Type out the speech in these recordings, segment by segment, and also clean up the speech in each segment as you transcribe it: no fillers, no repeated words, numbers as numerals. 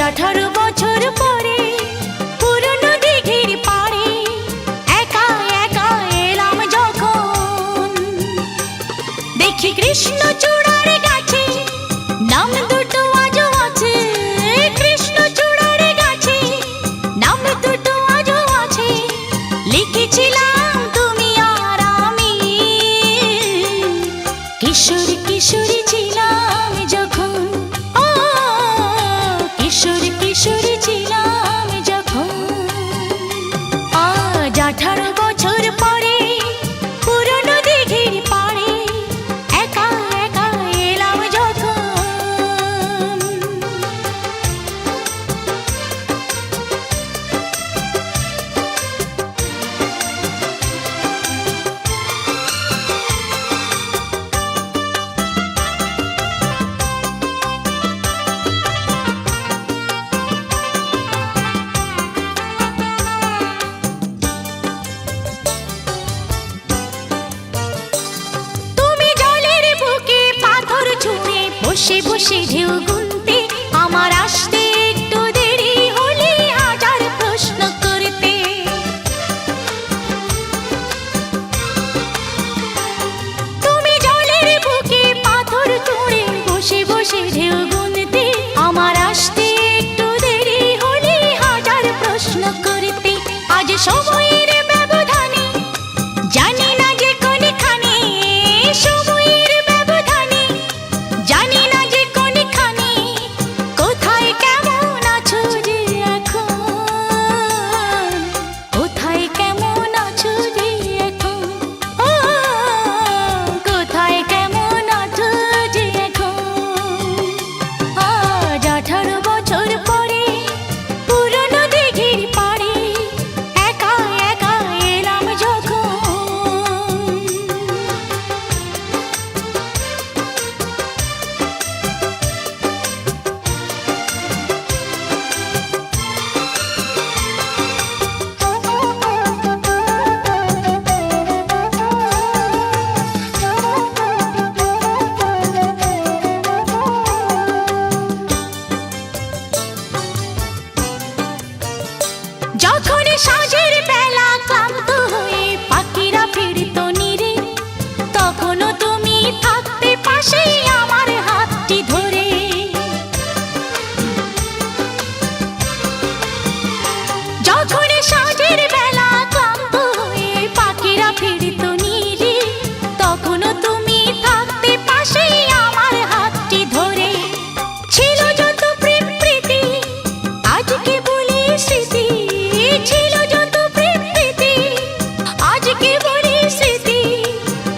18 বছর পরে পুরনো দিঘির পাড়ে একা একা এলাম যখন, দেখি কৃষ্ণচূড়ার গাছে নাম দুটো আজও আছে। কৃষ্ণচূড়ার গাছে নাম দুটো আজও আছে, লিখেছিলাম তুমি আর আমি। কিশোর কিশোরী ছিলাম যখন, ও কিশোর কিশোরী ছিলাম যখন। আজ 18 বছর পরে পুরনো দিঘির পাড়ে একা একা এলাম যখন। বসে বসে ঢেউ গুনতে আমার আসতে একটু দেরি হলে হাজার প্রশ্ন করতে। তুমি জলের বুকে পাথর ছুঁড়ে বসে বসে ঢেউ গুনতে আমার আসতে একটু দেরি হলে হাজার প্রশ্ন করতে। আজ সময়ের ব্যবধানে জানি না যে কোনখানে, সময়ের ব্যবধানে জানি না যে কোনখানে, কোথায় কেমন আছো যে এখন, কোথায় কেমন আছো যে এখন, ও কোথায় কেমন আছো যে এখন। আজ 18 বছর পরে পুরনো দিঘির পাড়ে একা একা এলাম যখন। যখন সাঁঝের বেলা ক্লান্ত হয়ে পাখিরা ফিরতো নীরে, তখনও তুমি থাকতে পাশে আমার হাতটি ধরে। যখন সাঁঝের বেলা ক্লান্ত হয়ে পাখিরা ফিরতো নীরে, তখনও তুমি থাকতে পাশে আমার হাতটি ধরে। ছিল যত প্রেম প্রীতি আজকে বলি স্মৃতি, ছিল যত প্রেম প্রীতি আজকে বলি স্মৃতি।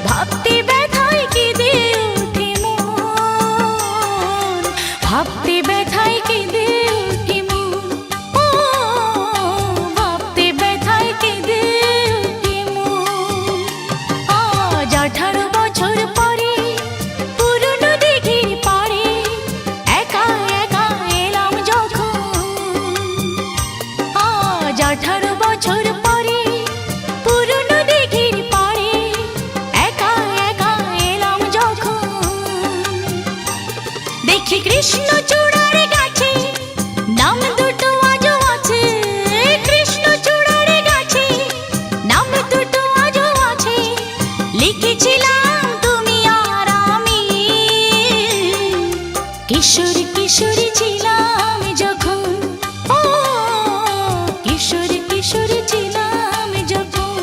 ভাবতে ব্যথায় কেঁদে ওঠে মন, ভাবতে ব্যথায় কেঁদে ওঠে মন, ও ভাবতে ব্যথায় কেঁদে ওঠে মন। আজ 18 বছর পরে পুরনো দিঘির পাড়ে একা একা এলাম যখন। আজ 18 বছর পরে পুরনো দিঘির পাড়ে একা একা এলাম যখন, দেখি কৃষ্ণচূড়ার গাছে নাম দুটো আজও আছে। কৃষ্ণচূড়ার গাছে নাম দুটো আজও আছে, লিখেছিলাম তুমি আর আমি। কিশোর কিশোরী ছিলাম যখন, ও কিশোর কিশোরী ছিলাম যখন,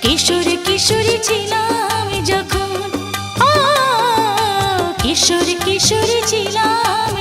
কিশোর কিশোরী ছিলাম যখন, ও কিশোর কিশোরী ছিলাম